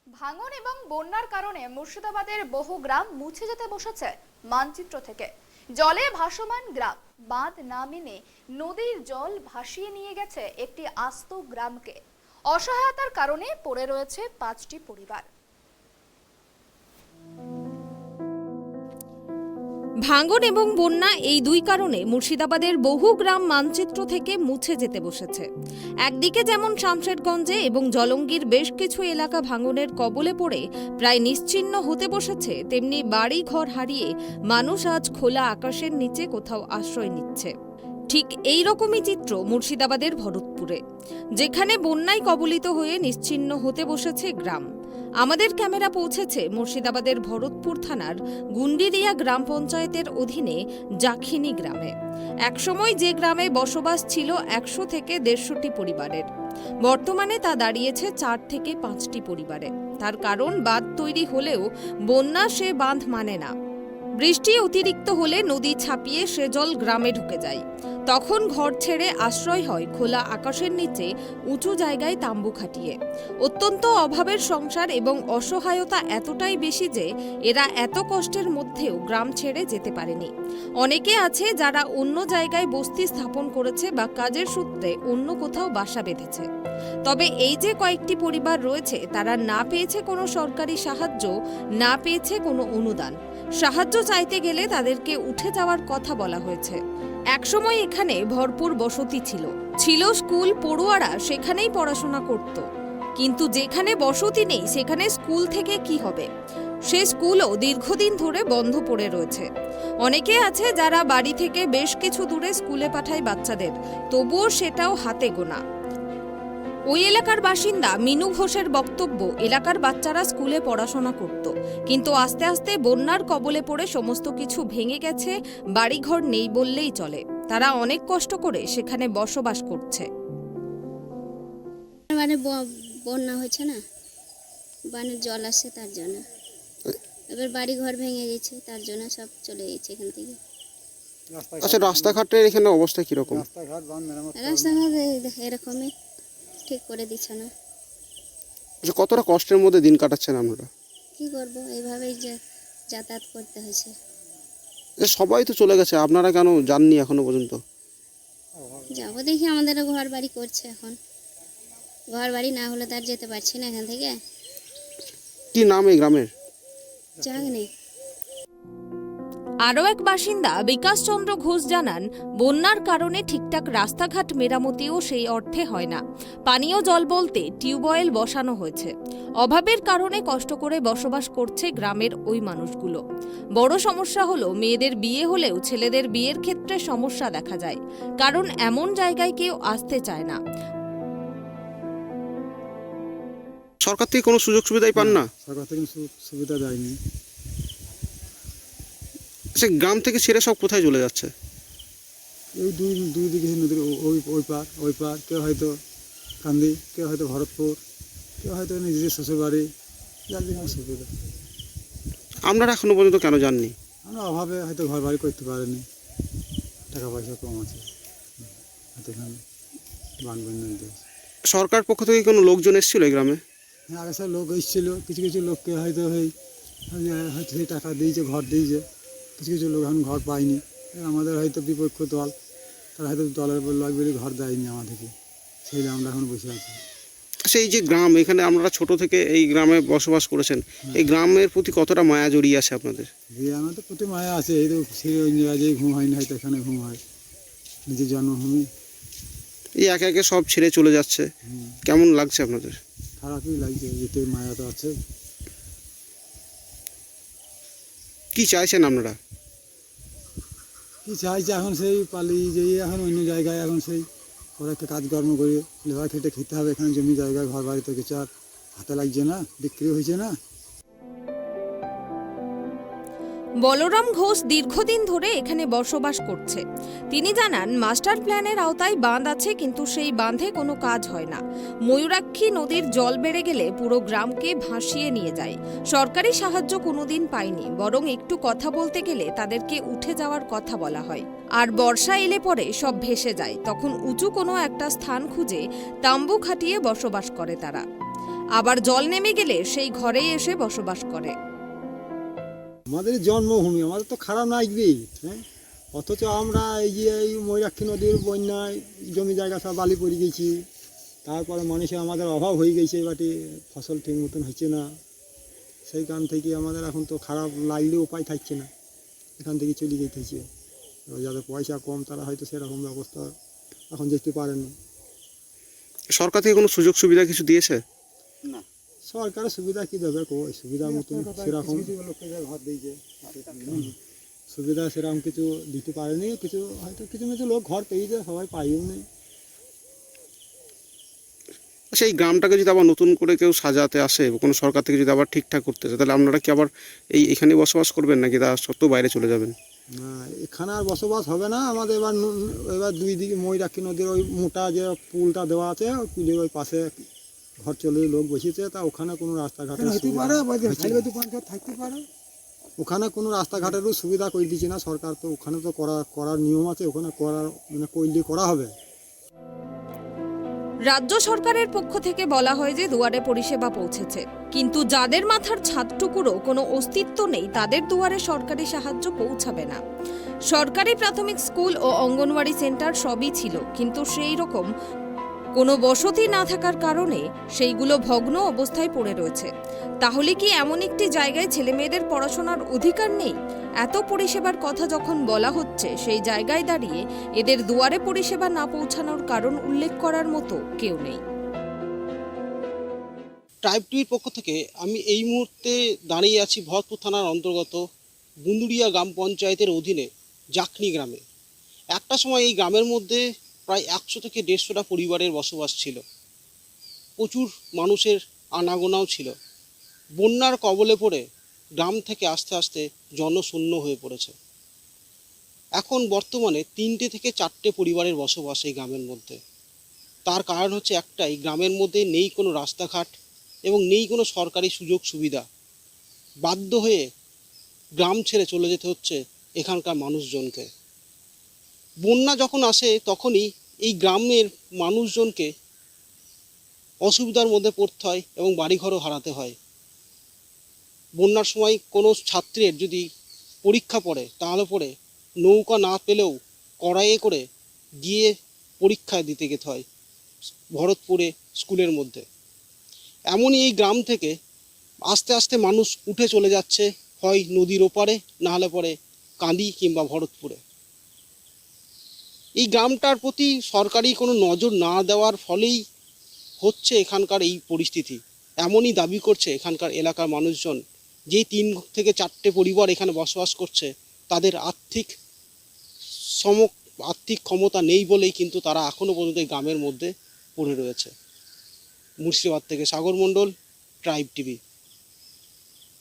ভাঙন এবং বন্যার কারণে মুর্শিদাবাদের বহু গ্রাম মুছে যেতে বসেছে মানচিত্র থেকে। জলে ভাসমান গ্রাম, বাঁধ না মেনে নদীর জল ভাসিয়ে নিয়ে গেছে একটি আস্ত গ্রামকে। অসহায়তার কারণে পড়ে রয়েছে 5টি পরিবার। ভাঙন এবং বন্যা এই দুই কারণে মুর্শিদাবাদের বহু গ্রাম মানচিত্র থেকে মুছে যেতে বসেছে। একদিকে যেমন শামশেরগঞ্জে এবং জলঙ্গির বেশ কিছু এলাকা ভাঙনের কবলে পড়ে প্রায় নিশ্চিহ্ন হতে বসেছে, তেমনি বাড়ি ঘর হারিয়ে মানুষ আজ খোলা আকাশের নিচে কোথাও আশ্রয় নিচ্ছে। ঠিক এই রকমই চিত্র মুর্শিদাবাদের ভরতপুরে, যেখানে বন্যায় কবলিত হয়ে নিশ্চিহ্ন হতে বসেছে গ্রাম। আমাদের ক্যামেরা পৌঁছেছে মুর্শিদাবাদের ভরতপুর থানার গুন্ডিরিয়া গ্রাম পঞ্চায়েতের অধীনে জাখিনী গ্রামে। একসময় যে গ্রামে বসবাস ছিল 100 থেকে 150টি পরিবারের, বর্তমানে তা দাঁড়িয়েছে 4 থেকে 5টি পরিবারে। তার কারণ, বাঁধ তৈরি হলেও বন্যা সে বাঁধ মানে না। বৃষ্টি অতিরিক্ত হলে নদী ছাপিয়ে সে জল গ্রামে ঢুকে যায়। তখন ঘর ছেড়ে আশ্রয় হয় খোলা আকাশের নিচে উঁচু জায়গায় তাম্বু খাটিয়ে। অত্যন্ত অভাবের সংসার এবং অসহায়তা এতটাই বেশি যে এরা এত কষ্টের মধ্যেও গ্রাম ছেড়ে যেতে পারেনি। অনেকে আছে যারা অন্য জায়গায় বস্তি স্থাপন করেছে বা কাজের সূত্রে অন্য কোথাও বাসা বেঁধেছে। তবে এই যে কয়েকটি পরিবার রয়েছে, তারা না পেয়েছে কোনো সরকারি সাহায্য, না পেয়েছে কোনো অনুদান। সাহায্য চাইতে গেলে তাদেরকে উঠে যাওয়ার কথা বলা হয়েছে। একসময় এখানে ভরপুর বসতি ছিল স্কুল, পড়ুয়ারা সেখানেই পড়াশোনা করত। কিন্তু যেখানে বসতি নেই সেখানে স্কুল থেকে কি হবে? সে স্কুলও দীর্ঘদিন ধরে বন্ধ পড়ে রয়েছে। অনেকে আছে যারা বাড়ি থেকে বেশ কিছু দূরে স্কুলে পাঠায় বাচ্চাদের, তবুও সেটাও হাতে গোনা। ওই এলাকার বাসিন্দা মিনু ঘোষের বক্তব্য, এলাকার বাচ্চারা স্কুলে পড়াশোনা করত, কিন্তু আস্তে আস্তে বন্যার কবলে পড়ে সমস্ত কিছু ভেঙে গেছে, বাড়িঘর নেই বললেই চলে। তারা অনেক কষ্ট করে সেখানে বসবাস করছে। মানে বন্যা হয়েছে না, বানের জল আসছে, তার জন্য এবার বাড়ি ঘর ভেঙে গেছে, তার জন্য সব চলে গেছে এখান থেকে। আচ্ছা, রাস্তাঘাটের এখানে অবস্থা কিরকম? রাস্তাঘাট এরকমই, ঠিক করে দিচ্ছে না। আচ্ছা, কতটা কষ্টের মধ্যে দিন কাটাচ্ছেন আপনারা? কি করব, এইভাবেই যাতায়াত করতে হয়েছে। সবাই তো চলে গেছে, আপনারা কেন যাননি এখনো পর্যন্ত? যাবো দেখি, আমাদের ঘর বাড়ি করছে এখন, ঘর বাড়ি না হলে তার যেতে পারছি না এখান থেকে। কি নাম এই গ্রামের? জানি। আরও এক বাসিন্দা বিকাশ চন্দ্র ঘোষ জানান, বন্যার কারণে ঠিকঠাক রাস্তাঘাট মেরামতিও সেই অর্থে হয় না। পানীয় জল বলতে টিউবওয়েল বসানো হয়েছে। অভাবের কারণে কষ্ট করে বসবাস করছে গ্রামের ওই মানুষগুলো। বড় সমস্যা হলো, মেয়েদের বিয়ে হলেও ছেলেদের বিয়ের ক্ষেত্রে সমস্যা দেখা যায়, কারণ এমন জায়গায় কেউ আসতে চায় না। সরকার থেকে কোনো সুযোগ সুবিধাই পান না? সরকার থেকে সুবিধা দেয়নি। আচ্ছা, গ্রাম থেকে ছেড়ে সব কোথায় চলে যাচ্ছে? এই দুই দিকে নদীর ওই পার, কেউ হয়তো কান্দি, কেউ হয়তো ভরতপুর, কেউ হয়তো নিজেদের শ্বশুরবাড়ি, যার যেখানে সুবিধা। আপনারা এখনো পর্যন্ত কেন যাননি? আমরা অভাবে হয়তো ঘর বাড়ি করতে পারিনি, টাকা পয়সা কম আছে, হয়তো এখানে বানবন্যা দিয়েছে। সরকার পক্ষ থেকে কোনো লোকজন এসেছিল এই গ্রামে? হ্যাঁ, আগে সব লোক এসেছিল, কিছু কিছু লোককে হয়তো হয়তো সেই টাকা দিয়েছে, ঘর দিয়েছে। কিছু কিছু লোক এখন ঘর পায়নি। আমাদের হয়তো বিপক্ষ দল, তারা হয়তো দলের লাগবে ঘর দেয়নি আমাদেরকে, সেই আমরা এখন বসে আছি। আচ্ছা, এই যে গ্রাম, এখানে আপনারা ছোট থেকে এই গ্রামে বসবাস করেছেন, এই গ্রামের প্রতি কতটা মায়া জড়িয়ে আছে আপনাদের? আমার তো প্রতি মায়া আছে, এই তো ওই জায়গায় ঘুম হয়নি, হয়তো এখানে ঘুম হয়, নিজের জন্মভূমি। এই একে একে সব ছেড়ে চলে যাচ্ছে, কেমন লাগছে আপনাদের? খারাপই লাগছে, যেতে মায়া তো আছে। কি চাইছেন আপনারা? কি চাইছে এখন, সেই পালিয়ে যেয়ে এখন অন্য জায়গায়, এখন সেই ওরা একটা কাজকর্ম করে লেবার খেটে খেতে হবে। এখানে জমি জায়গায় ঘর বাড়িতে কিছু আর হাতে লাগছে না, বিক্রি হয়েছে না। বলরাম ঘোষ দীর্ঘদিন ধরে এখানে বসবাস করছে। তিনি জানান, মাস্টার প্ল্যানের আওতায় বাঁধ আছে, কিন্তু সেই বাঁধে কোনো কাজ হয় না। ময়ূরাক্ষী নদীর জল বেড়ে গেলে পুরো গ্রামকে ভাসিয়ে নিয়ে যায়। সরকারি সাহায্য কোনোদিন পায়নি, বরং একটু কথা বলতে গেলে তাদেরকে উঠে যাওয়ার কথা বলা হয়। আর বর্ষা এলে পরে সব ভেসে যায়, তখন উঁচু কোনো একটা স্থান খুঁজে তাম্বু খাটিয়ে বসবাস করে তারা। আবার জল নেমে গেলে সেই ঘরেই এসে বসবাস করে। আমাদের জন্মভূমি, আমাদের তো খারাপ লাগবেই, হ্যাঁ। অথচ আমরা এই যে এই ময়ূরাক্ষী নদীর বন্যায় জমি জায়গা সব বালি পড়ে গেছি, তারপরে মানুষের আমাদের অভাব হয়ে গেছে, এবারে ফসল ঠিক মতন হচ্ছে না, সেই কারণ থেকে আমাদের এখন তো খারাপ লাগলেও উপায় থাকছে না, এখান থেকে চলে যেতেছে। যাদের পয়সা কম তারা হয়তো সেরকম ব্যবস্থা এখন যেতে পারেনি। সরকার থেকে কোনো সুযোগ সুবিধা কিছু দিয়েছে? সরকারের সুবিধা কি দেবে, ওই সুবিধার মতন সেরকম সুবিধা সেরকম কিছু দিতে পারেনি, কিছু হয়তো কিছু কিছু লোক ঘর পেয়েছে, সবাই পাইও নেই। আচ্ছা, এই গ্রামটাকে যদি আবার নতুন করে কেউ সাজাতে আসে, কোনো সরকার থেকে যদি আবার ঠিকঠাক করতে আসে, তাহলে আপনারা কি আবার এখানে বসবাস করবেন নাকি তা সত্ত্বেও বাইরে চলে যাবেন? না, এখানে আর বসবাস হবে না আমাদের। এবার দুই দিকে ময়ূরাক্ষী নদীর ওই মোটা যে পুলটা দেওয়া আছে, ওই পুলের ওই পাশে ঘর চলে লোক বসেছে, তা ওখানে কোনো রাস্তাঘাটের ওখানে কোনো রাস্তাঘাটেরও সুবিধা করে দিচ্ছে না সরকার। তো ওখানে তো করার নিয়ম আছে, ওখানে করলে করা হবে। রাজ্য সরকারের পক্ষ থেকে বলা হয় যে দুয়ারে পরিষেবা পৌঁছেছে, কিন্তু যাদের মাথার ছাদটুকুরও কোনো অস্তিত্ব নেই তাদের দুয়ারে সরকারি সাহায্য পৌঁছাবে না। সরকারি প্রাথমিক স্কুল ও অঙ্গনওয়াড়ি সেন্টার সবই ছিল, কিন্তু সেই রকম কোনো বসতি না থাকার কারণে সেইগুলো ভগ্ন অবস্থায় পড়ে রয়েছে। তাহলে কি এমন একটি জায়গায় ছেলেমেয়েদের পড়াশোনার অধিকার নেই? এত পরিষেবার কথা যখন বলা হচ্ছে, সেই জায়গায় দাঁড়িয়ে এদের দুয়ারে পরিষেবা না পৌঁছানোর কারণ উল্লেখ করার মতো কেউ নেই। ট্রাইব টিভির পক্ষ থেকে আমি এই মুহূর্তে দাঁড়িয়ে আছি ভরতপুর থানার অন্তর্গত বুন্দুরিয়া গ্রাম পঞ্চায়েতের অধীনে জাখনি গ্রামে। একটা সময় এই গ্রামের মধ্যে প্রায় 100 থেকে 150টা পরিবারের বসবাস ছিল, প্রচুর মানুষের আনাগোনাও ছিল। বন্যার কবলে পড়ে গ্রাম থেকে আস্তে আস্তে জনশূন্য হয়ে পড়েছে। এখন বর্তমানে 3টে থেকে 4টে পরিবারের বসবাস এই গ্রামের মধ্যে। তার কারণ হচ্ছে একটাই, গ্রামের মধ্যে নেই কোনো রাস্তাঘাট এবং নেই কোনো সরকারি সুযোগ সুবিধা। বাধ্য হয়ে গ্রাম ছেড়ে চলে যেতে হচ্ছে এখানকার মানুষজনকে। বন্যা যখন আসে তখনই এই গ্রামের মানুষজনকে অসুবিধার মধ্যে পড়তে হয় এবং বাড়িঘরও হারাতে হয়। বন্যার সময় কোনো ছাত্রের যদি পরীক্ষা পড়ে, তাহলে পরে নৌকা না পেলেও কড়াইয়ে করে গিয়ে পরীক্ষা দিতে যেতে হয় ভরতপুরে স্কুলের মধ্যে। এমনই এই গ্রাম থেকে আস্তে আস্তে মানুষ উঠে চলে যাচ্ছে, হয় নদীর ওপারে, না হলে পরে কান্দি কিংবা ভরতপুরে। এই গ্রামটার প্রতি সরকারি কোনো নজর না দেওয়ার ফলেই হচ্ছে এখানকার এই পরিস্থিতি। এমনই দাবি করছে এখানকার এলাকার মানুষজন, যেই 3 থেকে 4টে পরিবার এখানে বসবাস করছে, তাদের আর্থিক ক্ষমতা নেই বলেই কিন্তু তারা এখনও পর্যন্ত এই গ্রামের মধ্যে পড়ে রয়েছে। মুর্শিদাবাদ থেকে সাগর মণ্ডল, ট্রাইব টিভি।